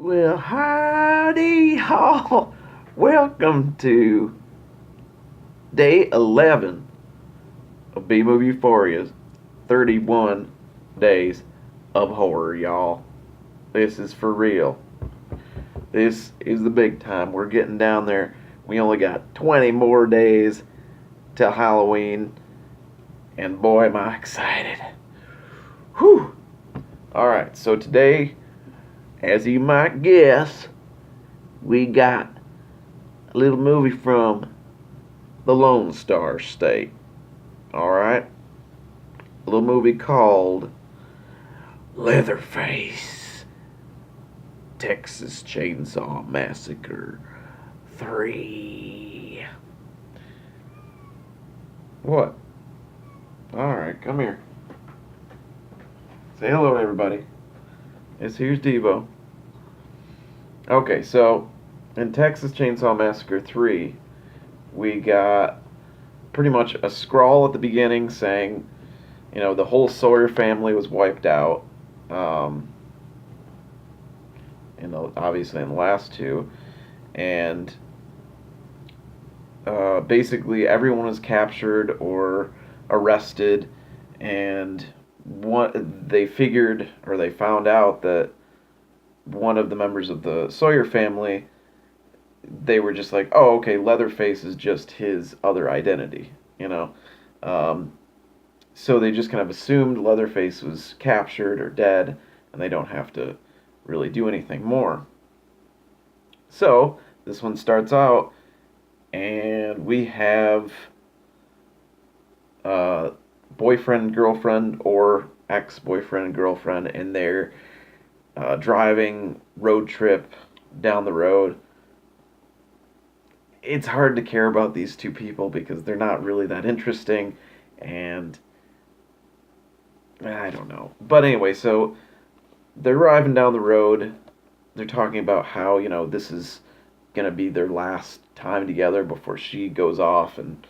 Well, howdy ho! Welcome to day 11 of B Movie Euphoria's 31 days of horror, y'all. This is for real. This is the big time. We're getting down there. We only got 20 more days till Halloween, and boy, am I excited. Whew! Alright, so today, as you might guess, we got a little movie from the Lone Star State. Alright? A little movie called Leatherface, Texas Chainsaw Massacre 3. What? Alright, come here. Say hello to everybody. Here's Devo. Okay, so in Texas Chainsaw Massacre 3, we got pretty much a scrawl at the beginning saying, the whole Sawyer family was wiped out. Obviously in the last two. And basically everyone was captured or arrested, and they found out that one of the members of the Sawyer family, they were just like, oh, okay, Leatherface is just his other identity. So they just kind of assumed Leatherface was captured or dead, and they don't have to really do anything more. So this one starts out, and we have boyfriend, girlfriend, or ex-boyfriend, girlfriend, and they're driving road trip down the road. It's hard to care about these two people because they're not really that interesting, and I don't know. But anyway, so they're driving down the road. They're talking about how, this is going to be their last time together before she goes off and,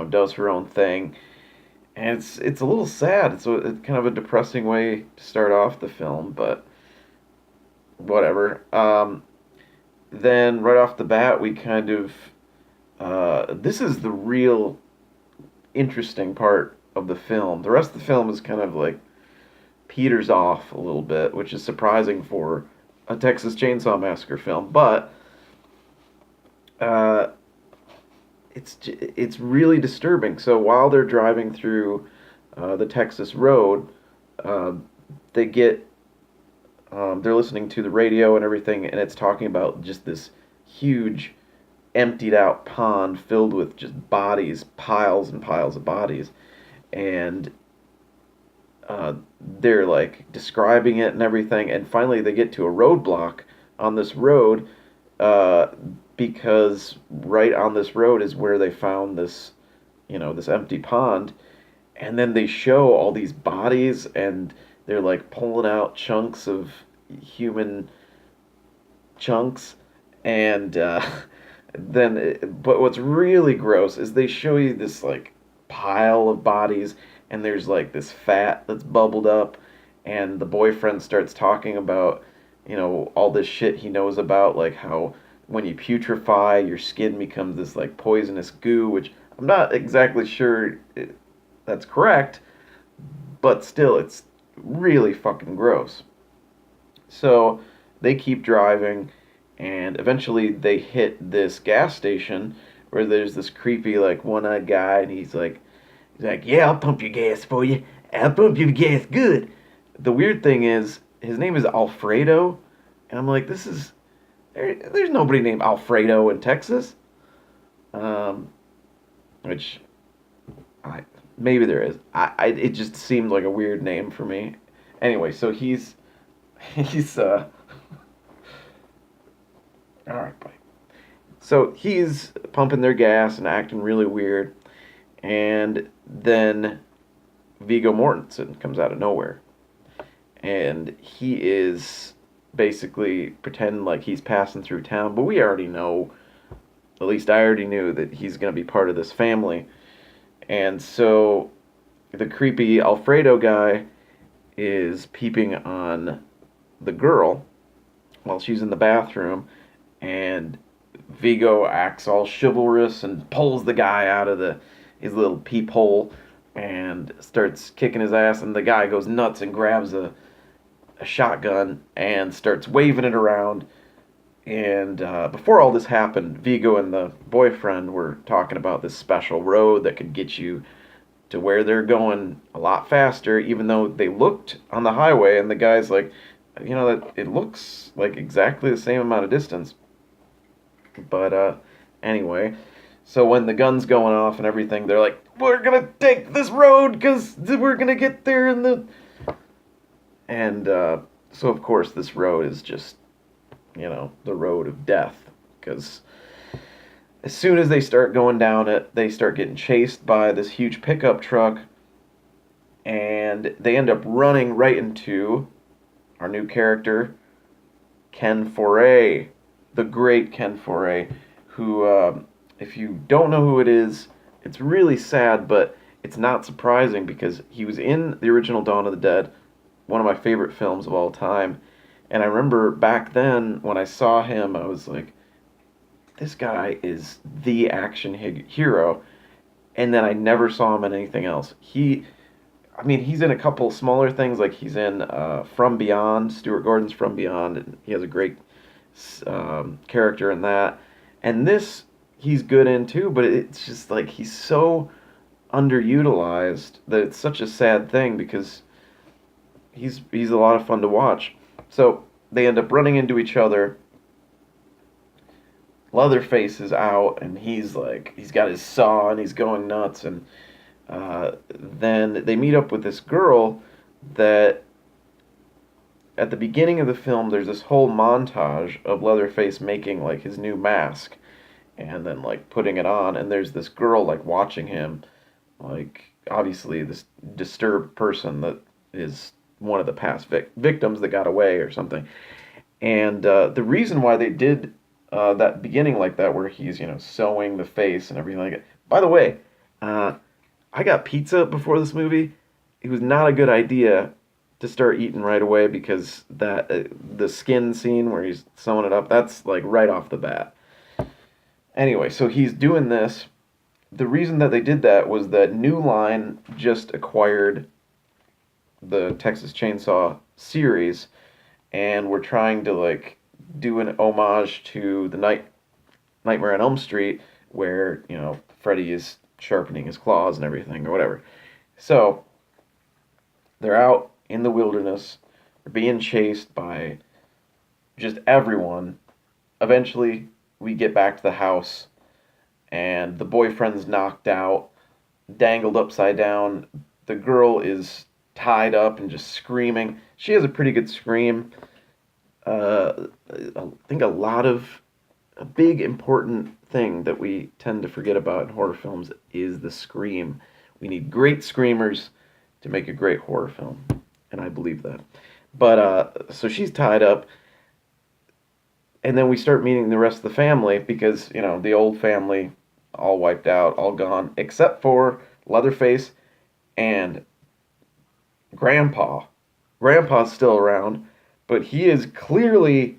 does her own thing. And it's a little sad. It's kind of a depressing way to start off the film, but whatever. Then right off the bat, we kind of this is the real interesting part of the film. The rest of the film is kind of like peters off a little bit, which is surprising for a Texas Chainsaw Massacre film. But it's really disturbing. So while they're driving through the Texas road, they get they're listening to the radio and everything, and it's talking about just this huge emptied out pond filled with just bodies, piles and piles of bodies, and they're like describing it and everything, and finally they get to a roadblock on this road, because right on this road is where they found this, this empty pond, and then they show all these bodies, and they're like pulling out chunks of human chunks, and but what's really gross is they show you this like pile of bodies, and there's like this fat that's bubbled up, and the boyfriend starts talking about, all this shit he knows about, like how when you putrefy, your skin becomes this like poisonous goo, which I'm not exactly sure that's correct, but still, it's really fucking gross. So they keep driving, and eventually they hit this gas station where there's this creepy like one-eyed guy, and he's like, yeah, I'll pump your gas for you. I'll pump your gas good. The weird thing is his name is Alfredo, and I'm like, there's nobody named Alfredo in Texas. Which maybe there is. It just seemed like a weird name for me. Anyway, so he's all right, bye. So he's pumping their gas and acting really weird, and then Viggo Mortensen comes out of nowhere, and he is basically pretending like he's passing through town, but we already know, at least I already knew, that he's going to be part of this family. And so the creepy Alfredo guy is peeping on the girl, while she's in the bathroom, and Vigo acts all chivalrous and pulls the guy out of the his little peephole and starts kicking his ass, and the guy goes nuts and grabs a shotgun and starts waving it around. And before all this happened, Vigo and the boyfriend were talking about this special road that could get you to where they're going a lot faster, even though they looked on the highway, and the guy's like, that it looks like exactly the same amount of distance. But anyway, so when the gun's going off and everything, they're like, we're gonna take this road because we're gonna get there in the. And so, of course, this road is just, the road of death. Because as soon as they start going down it, they start getting chased by this huge pickup truck. And they end up running right into our new character, Ken Foray, the great Ken Foray, who, if you don't know who it is, it's really sad, but it's not surprising because he was in the original Dawn of the Dead, one of my favorite films of all time. And I remember back then when I saw him, I was like, this guy is the action hero. And then I never saw him in anything else. He's in a couple smaller things, like he's in From Beyond, Stuart Gordon's From Beyond, and he has a great character in that. And this, he's good in too, but it's just like he's so underutilized that it's such a sad thing because he's a lot of fun to watch. So they end up running into each other. Leatherface is out, and he's got his saw, and he's going nuts. And then they meet up with this girl that, at the beginning of the film, there's this whole montage of Leatherface making like his new mask, and then like putting it on. And there's this girl like watching him, like obviously this disturbed person that is one of the past victims that got away or something. And the reason why they did that beginning like that, where he's sewing the face and everything like it. By the way, I got pizza before this movie. It was not a good idea to start eating right away because that the skin scene where he's sewing it up, that's like right off the bat. Anyway, so he's doing this. The reason that they did that was that New Line just acquired the Texas Chainsaw series, and we're trying to like do an homage to the Nightmare on Elm Street, where Freddy is sharpening his claws and everything or whatever. So they're out in the wilderness, they're being chased by just everyone. Eventually, we get back to the house, and the boyfriend's knocked out, dangled upside down. The girl is tied up and just screaming. She has a pretty good scream. I think a big important thing that we tend to forget about in horror films is the scream. We need great screamers to make a great horror film, and I believe that. But so she's tied up, and then we start meeting the rest of the family because the old family all wiped out, all gone, except for Leatherface and Grandpa. Grandpa's still around, but he is clearly,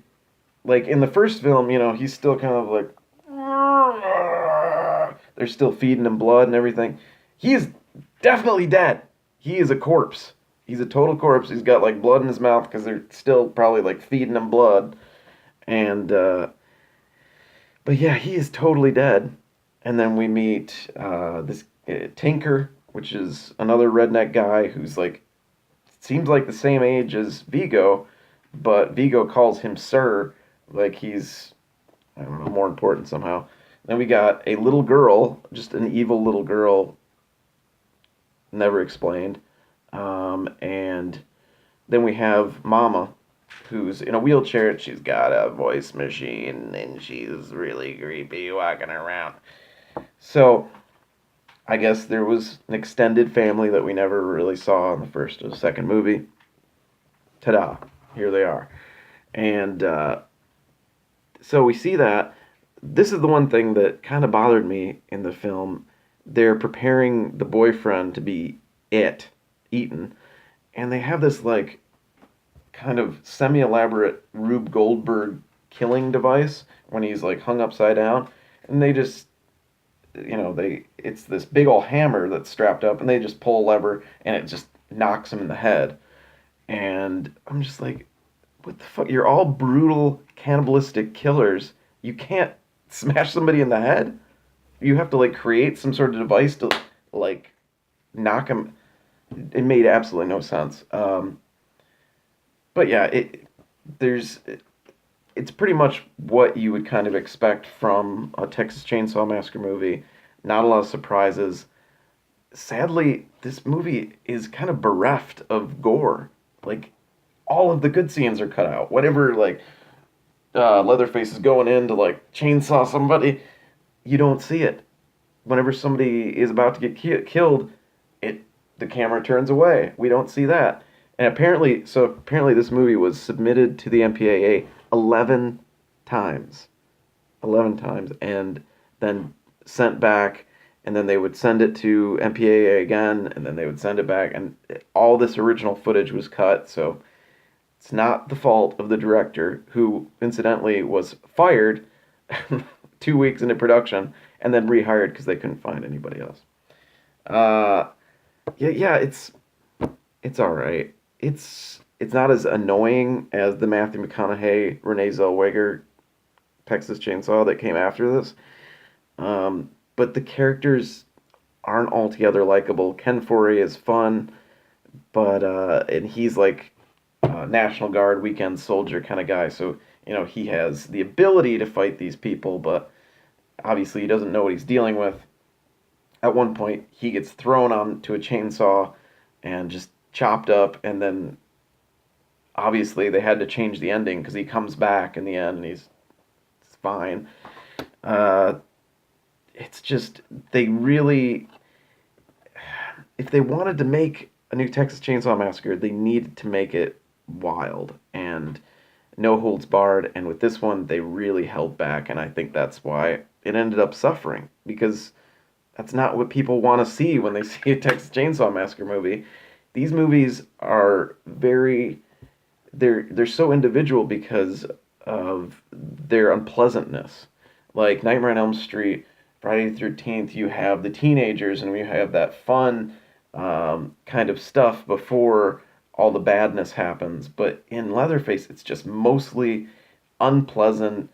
like in the first film, he's still kind of like, they're still feeding him blood and everything. He is definitely dead. He is a corpse. He's a total corpse. He's got like blood in his mouth because they're still probably like feeding him blood. And, but yeah, he is totally dead. And then we meet this Tinker, which is another redneck guy who's like, seems like the same age as Vigo, but Vigo calls him Sir, like he's, I don't know, more important somehow. Then we got a little girl, just an evil little girl, never explained. And then we have Mama, who's in a wheelchair. She's got a voice machine, and she's really creepy walking around. So I guess there was an extended family that we never really saw in the first or the second movie. Ta-da! Here they are. And so we see that. This is the one thing that kind of bothered me in the film. They're preparing the boyfriend to be eaten. And they have this, like, kind of semi-elaborate Rube Goldberg killing device when he's like hung upside down, and they just, it's this big old hammer that's strapped up, and they just pull a lever, and it just knocks him in the head. And I'm just like, what the fuck? You're all brutal, cannibalistic killers. You can't smash somebody in the head. You have to like create some sort of device to like knock him. It made absolutely no sense. But yeah, there's it's pretty much what you would kind of expect from a Texas Chainsaw Massacre movie. Not a lot of surprises. Sadly, this movie is kind of bereft of gore. Like, all of the good scenes are cut out. Whatever, like, Leatherface is going in to, like, chainsaw somebody, you don't see it. Whenever somebody is about to get killed, the camera turns away. We don't see that. And apparently this movie was submitted to the MPAA 11 times. 11 times. And then sent back, and then they would send it to MPAA again, and then they would send it back, and all this original footage was cut, so it's not the fault of the director, who incidentally was fired 2 weeks into production, and then rehired because they couldn't find anybody else. Yeah, it's all right. It's not as annoying as the Matthew McConaughey, Renee Zellweger Texas Chainsaw that came after this. But the characters aren't altogether likable. Ken Foree is fun, but and he's like a National Guard weekend soldier kind of guy. So he has the ability to fight these people, but obviously he doesn't know what he's dealing with. At one point, he gets thrown onto a chainsaw and just chopped up, and then obviously they had to change the ending because he comes back in the end and he's fine. It's just, they really, if they wanted to make a new Texas Chainsaw Massacre, they needed to make it wild and no holds barred. And with this one, they really held back, and I think that's why it ended up suffering, because that's not what people want to see when they see a Texas Chainsaw Massacre movie. These movies are they're so individual because of their unpleasantness. Like Nightmare on Elm Street, Friday the 13th, you have the teenagers, and we have that fun kind of stuff before all the badness happens. But in Leatherface, it's just mostly unpleasant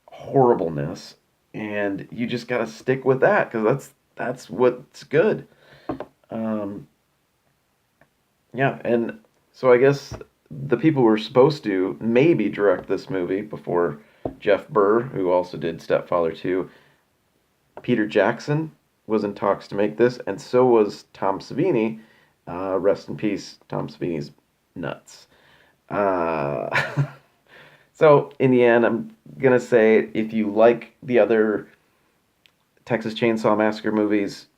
horribleness, and you just gotta stick with that because that's what's good. Yeah, and so I guess the people who were supposed to maybe direct this movie before Jeff Burr, who also did Stepfather 2, Peter Jackson was in talks to make this, and so was Tom Savini. Rest in peace, Tom Savini's nuts. So, in the end, I'm going to say if you like the other Texas Chainsaw Massacre movies,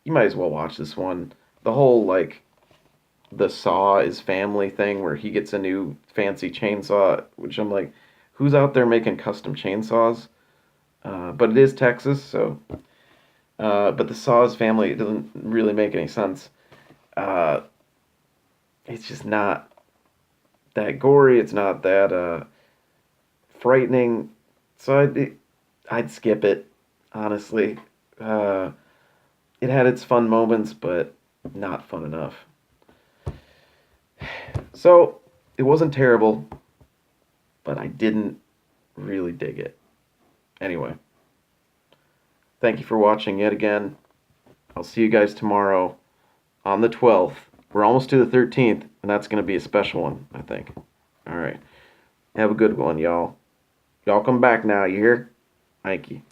you might as well watch this one. The whole, like, the Saw is family thing where he gets a new fancy chainsaw, which I'm like, who's out there making custom chainsaws? But it is Texas, so. But the Saw's family, it doesn't really make any sense. It's just not that gory. It's not that frightening. So I'd skip it, honestly. It had its fun moments, but not fun enough. So it wasn't terrible, but I didn't really dig it. Anyway, thank you for watching yet again. I'll see you guys tomorrow on the 12th. We're almost to the 13th, and that's going to be a special one, I think. All right. Have a good one, y'all. Y'all come back now, you hear? Thank you.